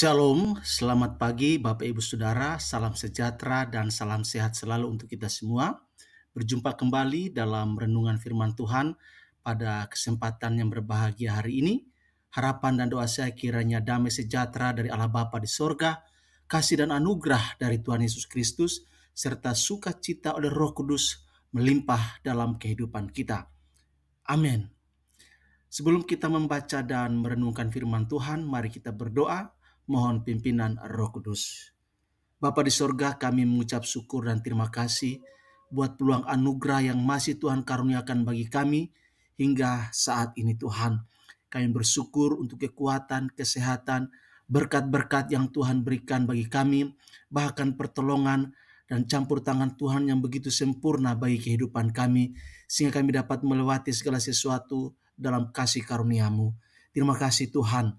Shalom, selamat pagi Bapak Ibu Saudara, salam sejahtera dan salam sehat selalu untuk kita semua. Berjumpa kembali dalam renungan firman Tuhan pada kesempatan yang berbahagia hari ini. Harapan dan doa saya kiranya damai sejahtera dari Allah Bapa di sorga, kasih dan anugerah dari Tuhan Yesus Kristus, serta sukacita oleh Roh Kudus melimpah dalam kehidupan kita. Amin. Sebelum kita membaca dan merenungkan firman Tuhan, mari kita berdoa, mohon pimpinan Roh Kudus. Bapa di sorga, kami mengucap syukur dan terima kasih buat peluang anugerah yang masih Tuhan karuniakan bagi kami hingga saat ini Tuhan. Kami bersyukur untuk kekuatan, kesehatan, berkat-berkat yang Tuhan berikan bagi kami, bahkan pertolongan dan campur tangan Tuhan yang begitu sempurna bagi kehidupan kami, sehingga kami dapat melewati segala sesuatu dalam kasih karunia-Mu. Terima kasih Tuhan.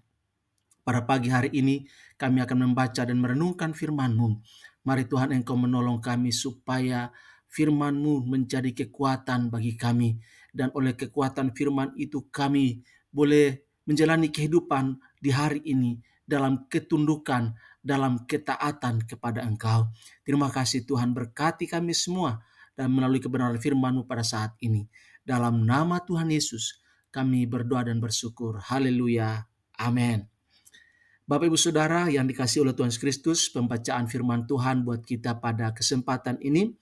Pada pagi hari ini kami akan membaca dan merenungkan firman-Mu. Mari Tuhan Engkau menolong kami supaya firman-Mu menjadi kekuatan bagi kami. Dan oleh kekuatan firman itu kami boleh menjalani kehidupan di hari ini dalam ketundukan, dalam ketaatan kepada Engkau. Terima kasih Tuhan, berkati kami semua dan melalui kebenaran firman-Mu pada saat ini. Dalam nama Tuhan Yesus kami berdoa dan bersyukur. Haleluya. Amin. Bapak Ibu Saudara yang dikasihi oleh Tuhan Yesus Kristus, pembacaan firman Tuhan buat kita pada kesempatan ini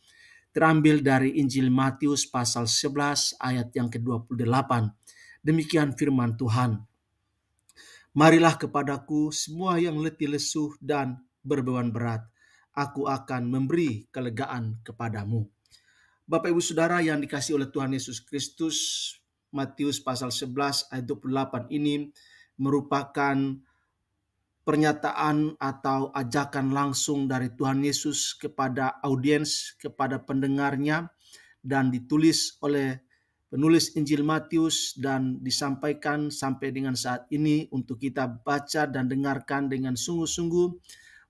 terambil dari Injil Matius pasal 11 ayat yang ke-28. Demikian firman Tuhan. Marilah kepadaku semua yang letih lesu dan berbeban berat, aku akan memberi kelegaan kepadamu. Bapak Ibu Saudara yang dikasihi oleh Tuhan Yesus Kristus, Matius pasal 11 ayat 28 ini merupakan pernyataan atau ajakan langsung dari Tuhan Yesus kepada audiens, kepada pendengarnya, dan ditulis oleh penulis Injil Matius dan disampaikan sampai dengan saat ini untuk kita baca dan dengarkan dengan sungguh-sungguh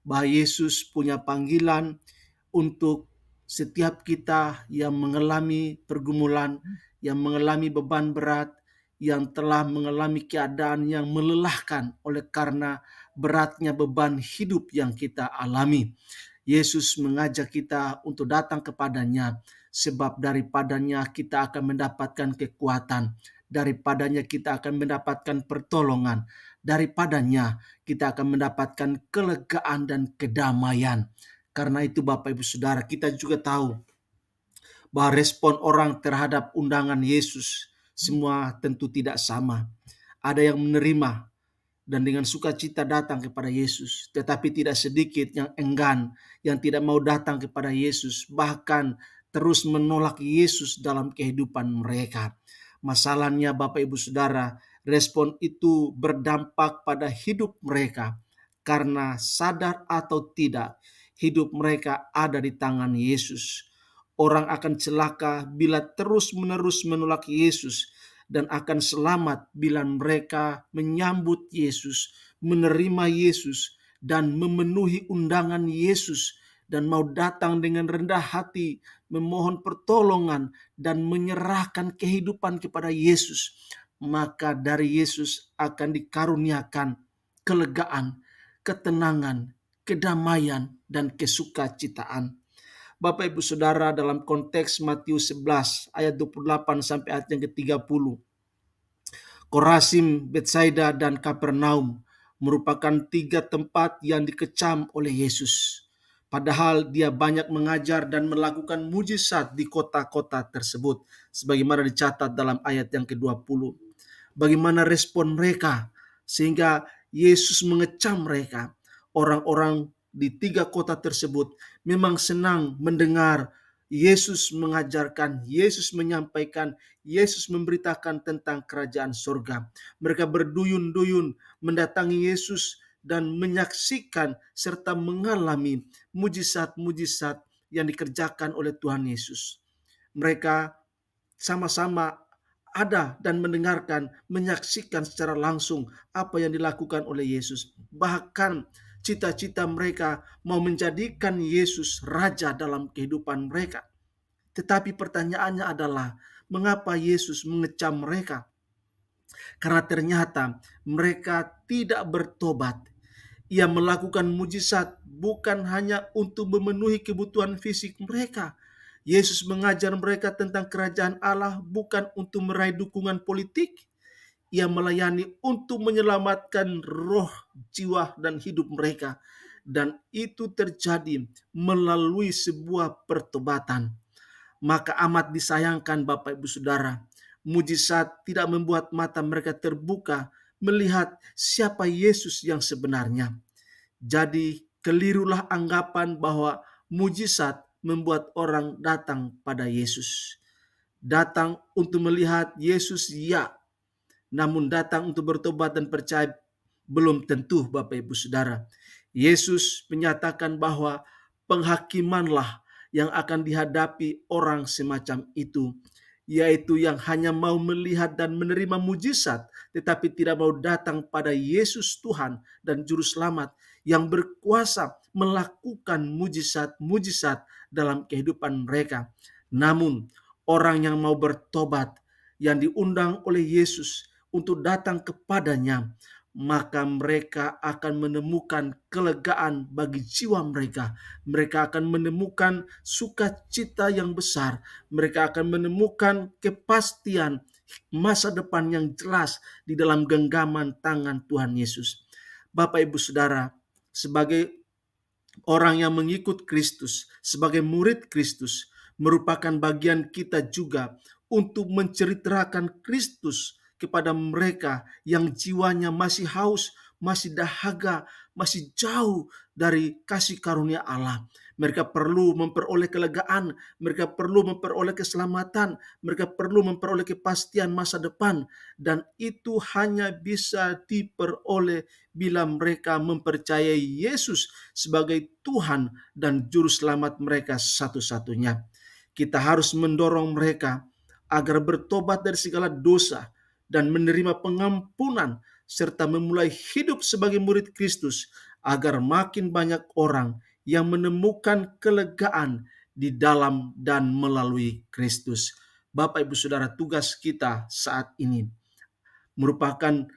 bahwa Yesus punya panggilan untuk setiap kita yang mengalami pergumulan, yang mengalami beban berat, yang telah mengalami keadaan yang melelahkan oleh karena beratnya beban hidup yang kita alami. Yesus mengajak kita untuk datang kepadanya, sebab daripadanya kita akan mendapatkan kekuatan, daripadanya kita akan mendapatkan pertolongan, daripadanya kita akan mendapatkan kelegaan dan kedamaian. Karena itu Bapak Ibu Saudara, kita juga tahu bahwa respon orang terhadap undangan Yesus semua tentu tidak sama. Ada yang menerima dan dengan sukacita datang kepada Yesus, tetapi tidak sedikit yang enggan, yang tidak mau datang kepada Yesus, bahkan terus menolak Yesus dalam kehidupan mereka. Masalahnya Bapak Ibu Saudara, respon itu berdampak pada hidup mereka, karena sadar atau tidak, hidup mereka ada di tangan Yesus. Orang akan celaka bila terus-menerus menolak Yesus, dan akan selamat bila mereka menyambut Yesus, menerima Yesus, dan memenuhi undangan Yesus, dan mau datang dengan rendah hati, memohon pertolongan, dan menyerahkan kehidupan kepada Yesus. Maka dari Yesus akan dikaruniakan kelegaan, ketenangan, kedamaian, dan kesukacitaan. Bapak Ibu Saudara, dalam konteks Matius 11 ayat 28 sampai ayat yang ke-30. Korazim, Betsaida, dan Kapernaum merupakan 3 tempat yang dikecam oleh Yesus. Padahal dia banyak mengajar dan melakukan mujizat di kota-kota tersebut, sebagaimana dicatat dalam ayat yang ke-20. Bagaimana respon mereka sehingga Yesus mengecam mereka? Orang-orang di 3 kota tersebut memang senang mendengar Yesus mengajarkan, Yesus menyampaikan, Yesus memberitakan tentang kerajaan surga. Mereka berduyun-duyun mendatangi Yesus dan menyaksikan serta mengalami mujizat-mujizat yang dikerjakan oleh Tuhan Yesus. Mereka sama-sama ada dan mendengarkan, menyaksikan secara langsung apa yang dilakukan oleh Yesus. Bahkan cita-cita mereka mau menjadikan Yesus raja dalam kehidupan mereka. Tetapi pertanyaannya adalah, mengapa Yesus mengecam mereka? Karena ternyata mereka tidak bertobat. Ia melakukan mujizat bukan hanya untuk memenuhi kebutuhan fisik mereka. Yesus mengajar mereka tentang kerajaan Allah bukan untuk meraih dukungan politik. Ia melayani untuk menyelamatkan roh, jiwa, dan hidup mereka. Dan itu terjadi melalui sebuah pertobatan. Maka amat disayangkan Bapak Ibu Saudara, mujizat tidak membuat mata mereka terbuka melihat siapa Yesus yang sebenarnya. Jadi kelirulah anggapan bahwa mujizat membuat orang datang pada Yesus. Datang untuk melihat Yesus, ya, namun datang untuk bertobat dan percaya belum tentu Bapak Ibu Saudara. Yesus menyatakan bahwa penghakimanlah yang akan dihadapi orang semacam itu, yaitu yang hanya mau melihat dan menerima mujizat, tetapi tidak mau datang pada Yesus Tuhan dan Juru Selamat yang berkuasa melakukan mujizat-mujizat dalam kehidupan mereka. Namun, orang yang mau bertobat, yang diundang oleh Yesus untuk datang kepadanya, maka mereka akan menemukan kelegaan bagi jiwa mereka. Mereka akan menemukan sukacita yang besar. Mereka akan menemukan kepastian masa depan yang jelas di dalam genggaman tangan Tuhan Yesus. Bapak Ibu Saudara, sebagai orang yang mengikut Kristus, sebagai murid Kristus, merupakan bagian kita juga untuk menceritakan Kristus kepada mereka yang jiwanya masih haus, masih dahaga, masih jauh dari kasih karunia Allah. Mereka perlu memperoleh kelegaan, mereka perlu memperoleh keselamatan, mereka perlu memperoleh kepastian masa depan, dan itu hanya bisa diperoleh bila mereka mempercayai Yesus sebagai Tuhan dan Juru Selamat mereka satu-satunya. Kita harus mendorong mereka agar bertobat dari segala dosa dan menerima pengampunan serta memulai hidup sebagai murid Kristus agar makin banyak orang yang menemukan kelegaan di dalam dan melalui Kristus. Bapak Ibu Saudara, tugas kita saat ini merupakan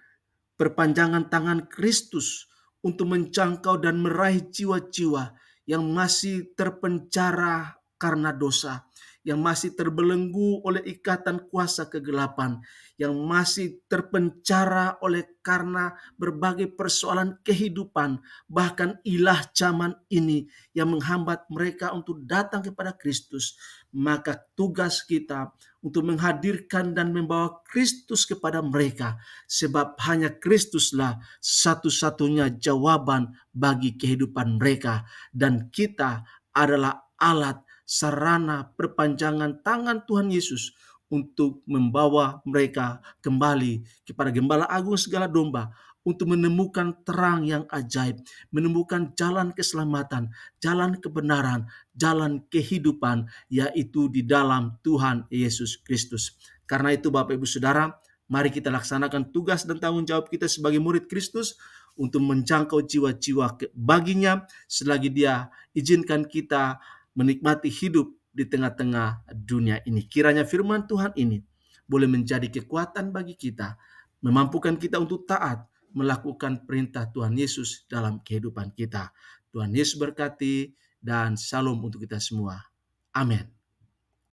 perpanjangan tangan Kristus untuk menjangkau dan meraih jiwa-jiwa yang masih terpenjara karena dosa, yang masih terbelenggu oleh ikatan kuasa kegelapan, yang masih terpenjara oleh karena berbagai persoalan kehidupan, bahkan ilah zaman ini yang menghambat mereka untuk datang kepada Kristus. Maka tugas kita untuk menghadirkan dan membawa Kristus kepada mereka, sebab hanya Kristuslah satu-satunya jawaban bagi kehidupan mereka, dan kita adalah alat sarana perpanjangan tangan Tuhan Yesus untuk membawa mereka kembali kepada Gembala Agung segala domba, untuk menemukan terang yang ajaib, menemukan jalan keselamatan, jalan kebenaran, jalan kehidupan, yaitu di dalam Tuhan Yesus Kristus. Karena itu Bapak Ibu Saudara, mari kita laksanakan tugas dan tanggung jawab kita sebagai murid Kristus untuk menjangkau jiwa-jiwa baginya selagi Dia izinkan kita menikmati hidup di tengah-tengah dunia ini. Kiranya firman Tuhan ini boleh menjadi kekuatan bagi kita, memampukan kita untuk taat melakukan perintah Tuhan Yesus dalam kehidupan kita. Tuhan Yesus berkati dan salam untuk kita semua. Amin.